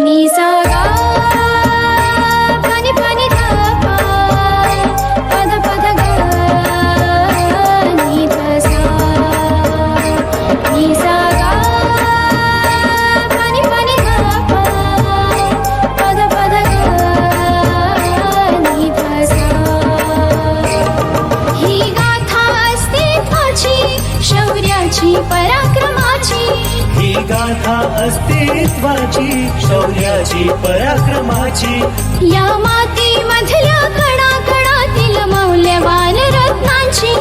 नि सा गा पनि पनि धा पा पद पद गा नि ध सा नि सा गा पनि पनि धा पा पद पद गा नि ध सा ही गाथा अस्तित्वाची शौर्याची पराक्रमाची ही गाथा अस्तित्वाची शौर्याची पराक्रमाची या मातीमधल्या कणाकणातील मौल्यवान रत्नांची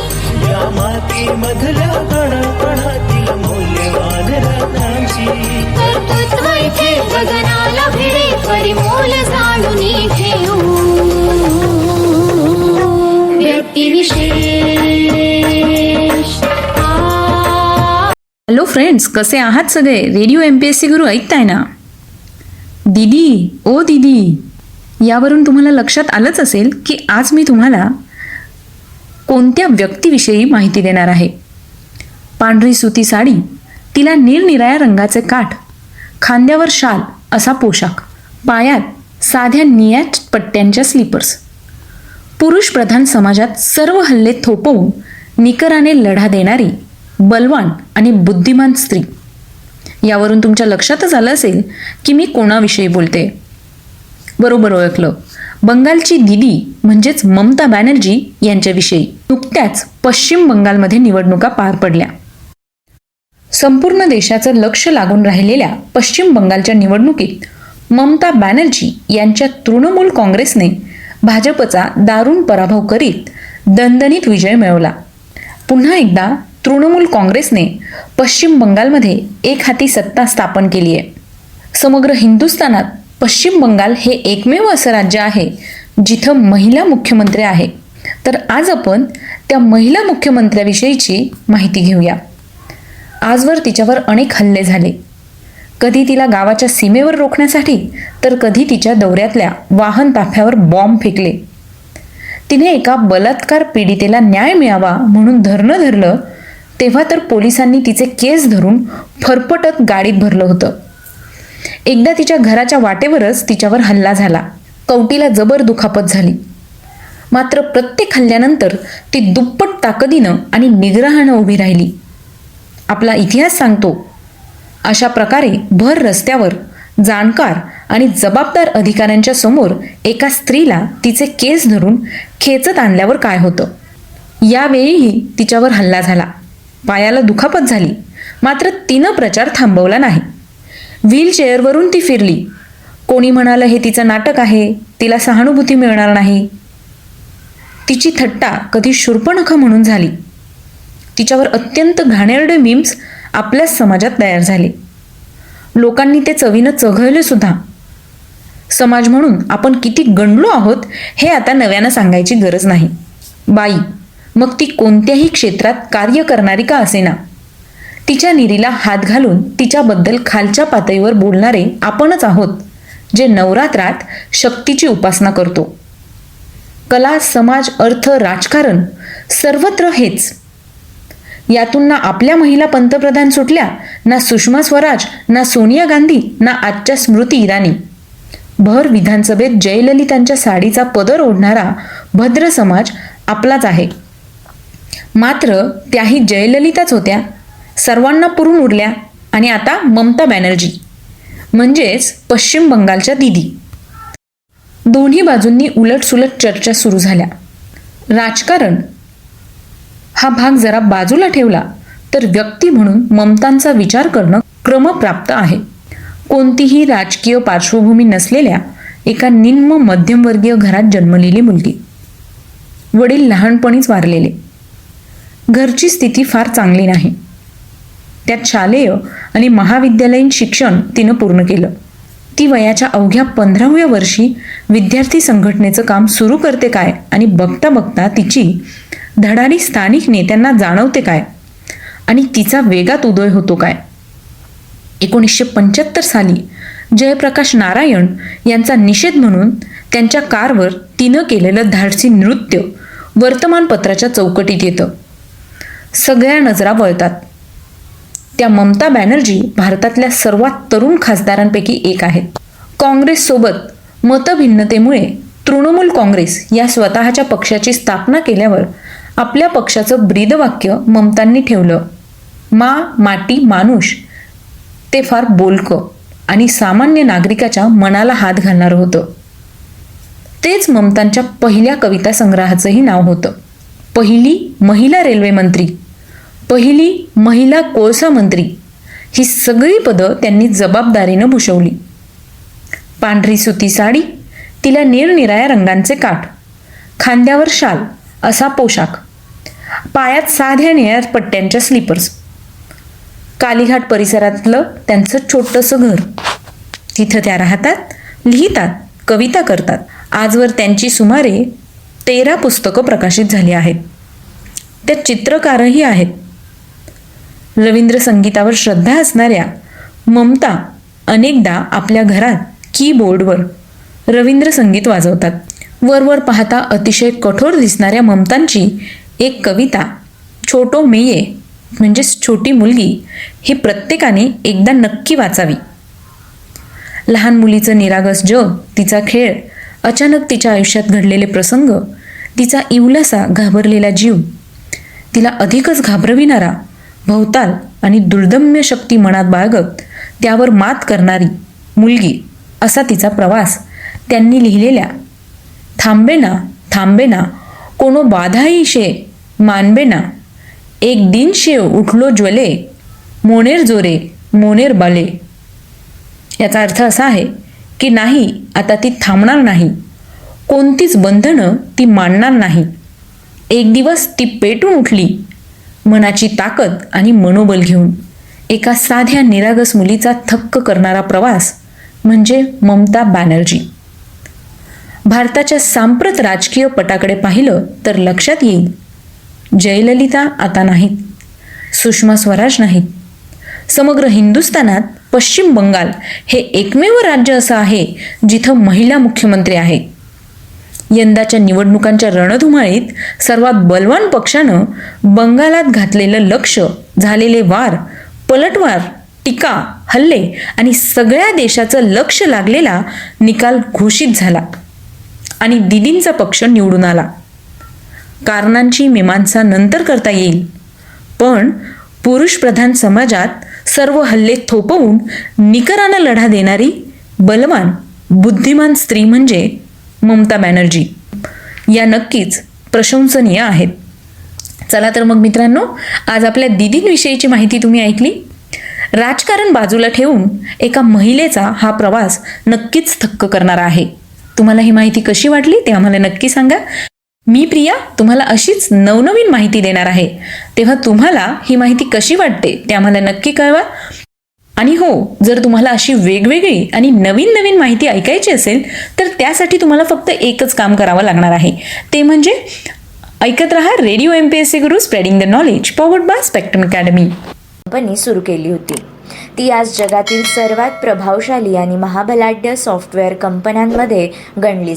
या मातीमधल्या कणाकणातील मौल्यवान रत्नांची कर्तृत्व इथे गगनाला भिडे परिमोल जाणून घेऊ व्यक्तिविशेष हॅलो फ्रेंड्स, कसे आहात सगळे? रेडिओ MPSC गुरु ऐकताय ना? दीदी ओ दीदी, यावरून तुम्हाला लक्षात आलंच असेल की आज मी तुम्हाला कोणत्या व्यक्तीविषयी माहिती देणार आहे. पांढरी सुती साडी, तिला निरनिराळ्या रंगाचे काठ, खांद्यावर शाल असा पोशाख, पायात साध्या निळ्या पट्ट्यांच्या स्लीपर्स. पुरुष प्रधान समाजात सर्व हल्ले थोपवून निकराने लढा देणारी बलवान आणि बुद्धिमान स्त्री. यावरून तुमच्या लक्षातच आलं असेल की मी कोणाविषयी बोलते. बरोबर ओळखलं, बंगालची दीदी म्हणजेच ममता बॅनर्जी यांच्याविषयी. नुकत्याच पश्चिम बंगालमध्ये निवडणुका पार पडल्या. संपूर्ण देशाचं लक्ष लागून राहिलेल्या पश्चिम बंगालच्या निवडणुकीत ममता बॅनर्जी यांच्या तृणमूल काँग्रेसने भाजपचा दारुण पराभव करीत दणदणीत विजय मिळवला. पुन्हा एकदा तृणमूल काँग्रेसने पश्चिम बंगालमध्ये एक हाती सत्ता स्थापन केली आहे. समग्र हिंदुस्थानात पश्चिम बंगाल हे एकमेव असं राज्य आहे जिथं महिला मुख्यमंत्री आहे. तर आज आपण त्या महिला मुख्यमंत्र्याविषयीची माहिती घेऊया. आजवर तिच्यावर अनेक हल्ले झाले. कधी तिला गावाच्या सीमेवर रोखण्यासाठी तर कधी तिच्या दौऱ्यातल्या वाहन ताफ्यावर बॉम्ब फेकले. तिने एका बलात्कार पीडितेला न्याय मिळावा म्हणून धरणं धरलं तेव्हा तर पोलिसांनी तिचे केस धरून फरफटत गाडीत भरलं होतं. एकदा तिच्या घराच्या वाटेवरच तिच्यावर हल्ला झाला. कवटीला जबर दुखापत झाली. मात्र प्रत्येक हल्ल्यानंतर ती दुप्पट ताकदीनं आणि निग्रहानं उभी राहिली. आपला इतिहास सांगतो, अशा प्रकारे भर रस्त्यावर जाणकार आणि जबाबदार अधिकाऱ्यांच्या समोर एका स्त्रीला तिचे केस धरून खेचत आणल्यावर काय होतं. यावेळीही तिच्यावर हल्ला झाला. पायाला दुखापत झाली. मात्र तिनं प्रचार थांबवला नाही. व्हीलचेअरवरून ती फिरली. कोणी म्हणालं हे तिचं नाटक आहे, तिला सहानुभूती मिळणार नाही. तिची थट्टा कधी शूर्पणखा म्हणून झाली. तिच्यावर अत्यंत घाणेरडे मीम्स आपल्याच समाजात तयार झाले. लोकांनी ते चवीनं चघळले सुद्धा. समाज म्हणून आपण किती गंडलो आहोत हे आता नव्यानं सांगायची गरज नाही. बाई, मग ती कोणत्याही क्षेत्रात कार्य करणारी का असेना, तिच्या निरीला हात घालून तिच्याबद्दल खालच्या पातळीवर बोलणारे आपणच आहोत, जे नवरात्रात शक्तीची उपासना करतो. कला, समाज, अर्थ, राजकारण सर्वत्र हेच. यातून ना आपल्या महिला पंतप्रधान सुटल्या, ना सुषमा स्वराज, ना सोनिया गांधी, ना आजच्या स्मृती इराणी. भर विधानसभेत जयललितांच्या साडीचा पदर ओढणारा भद्र समाज आपलाच आहे. मात्र त्याही जयललिताच होत्या, सर्वांना पुरून उरल्या. आणि आता ममता बॅनर्जी म्हणजेच पश्चिम बंगालच्या दीदी. दोन्ही बाजूंनी उलटसुलट चर्चा सुरू झाल्या. राजकारण हा भाग जरा बाजूला ठेवला तर व्यक्ती म्हणून ममतांचा विचार करणं क्रमप्राप्त आहे. कोणतीही राजकीय पार्श्वभूमी नसलेल्या एका निम्न मध्यमवर्गीय घरात जन्मलेली मुलगी. वडील लहानपणीच वारलेले. घरची स्थिती फार चांगली नाही. त्यात शालेय आणि महाविद्यालयीन शिक्षण तिनं पूर्ण केलं. ती वयाच्या अवघ्या 15व्या वर्षी विद्यार्थी संघटनेचं काम सुरू करते काय, आणि बघता बघता तिची धडाडी स्थानिक नेत्यांना जाणवते काय, आणि तिचा वेगात उदय होतो काय. 1975 साली जयप्रकाश नारायण यांचा निषेध म्हणून त्यांच्या कारवर तिनं केलेलं धाडसी नृत्य वर्तमानपत्राच्या चौकटीत येतं. सगळ्या नजरा वळतात. त्या ममता बॅनर्जी भारतातल्या सर्वात तरुण खासदारांपैकी एक आहेत. काँग्रेससोबत मतभिन्नतेमुळे तृणमूल काँग्रेस या स्वतःच्या पक्षाची स्थापना केल्यावर आपल्या पक्षाचं ब्रीदवाक्य ममतांनी ठेवलं. मा माटी मानुष. ते फार बोलकं आणि सामान्य नागरिकाच्या मनाला हात घालणारं होतं. तेच ममतांच्या पहिल्या कविता संग्रहाचंही नाव होतं. पहिली महिला रेल्वे मंत्री, पहिली महिला कोळसा मंत्री, ही सगळी पदं त्यांनी जबाबदारीनं भूषवली. पांढरी सुती साडी, तिला निरनिराळ्या रंगांचे काठ, खांद्यावर शाल असा पोशाख, पायात साध्या निळ्या पट्ट्यांच्या स्लीपर्स. कालीघाट परिसरातलं त्यांचं छोटंसं घर. तिथं त्या राहतात, लिहितात, कविता करतात. आजवर त्यांची सुमारे 13 पुस्तकं प्रकाशित झाली आहेत. त्या चित्रकारही आहेत. रवींद्र संगीतावर श्रद्धा असणाऱ्या ममता अनेकदा आपल्या घरात कीबोर्डवर रवींद्र संगीत वाजवतात. वरवर पाहता अतिशय कठोर दिसणाऱ्या ममतांची एक कविता छोटो मेये म्हणजेच छोटी मुलगी ही प्रत्येकाने एकदा नक्की वाचावी. लहान मुलीचं निरागस जग, तिचा खेळ, अचानक तिच्या आयुष्यात घडलेले प्रसंग, तिचा इवलासा घाबरलेला जीव, तिला अधिकच घाबरविणारा भवताल आणि दुर्दम्य शक्ती मनात बाळगत त्यावर मात करणारी मुलगी असा तिचा प्रवास त्यांनी लिहिलेल्या थांबेना थांबेना कोनो बाधाई शे मानबेना, एक दिन शेव उठलो ज्वले, मोनेर जोरे मोनेर बाले. याचा अर्थ असा आहे की नाही, आता ती थांबणार नाही, कोणतीच बंधनं ती मांडणार नाही. एक दिवस ती पेटून उठली मनाची ताकद आणि मनोबल घेऊन. एका साध्या निरागस मुलीचा थक्क करणारा प्रवास म्हणजे ममता बॅनर्जी. भारताच्या सांप्रत राजकीय पटाकडे पाहिलं तर लक्षात येईल, जयललिता आता नाहीत, सुषमा स्वराज नाहीत. समग्र हिंदुस्थानात पश्चिम बंगाल हे एकमेव राज्य असं आहे जिथं महिला मुख्यमंत्री आहे. यंदाच्या निवडणुकांच्या रणधुमाळीत सर्वात बलवान पक्षानं बंगालात घातलेलं लक्ष, झालेले वार, पलटवार, टीका, हल्ले आणि सगळ्या देशाचं लक्ष लागलेला निकाल घोषित झाला आणि दिदींचा पक्ष निवडून आला. कारणांची मीमांसा नंतर करता येईल, पण पुरुषप्रधान समाजात सर्व हल्ले थोपवून निकरानं लढा देणारी बलवान, बुद्धिमान स्त्री म्हणजे ममता बॅनर्जी. या नक्कीच प्रशंसनीय आहेत. चला तर मग मित्रांनो, आज आपल्या दीदींविषयीची माहिती तुम्ही ऐकली. राजकारण बाजूला ठेवून एका महिलेचा हा प्रवास नक्कीच थक्क करणारा आहे. तुम्हाला ही माहिती कशी वाटली ते आम्हाला नक्की सांगा. मी प्रिया तुम्हाला अशीच नवनवीन माहिती देणार आहे, तेव्हा तुम्हाला ही माहिती कशी वाटते ते आम्हाला नक्की कळवा. आणि हो, जर तुम्हाला अशी वेगवेगळी आणि नवीन नवीन माहिती ऐकायची असेल तर त्यासाठी तुम्हाला फक्त एकच काम करावं लागणार आहे, ते म्हणजे ऐकत रहा radio MPSC Guru, spreading the knowledge, powered by spectrum academy. Company सुरू केली होती. ती आज जगातील सर्वात प्रभावशाली आणि महाबलाढ्य सॉफ्टवेअर कंपन्यांमध्ये गणली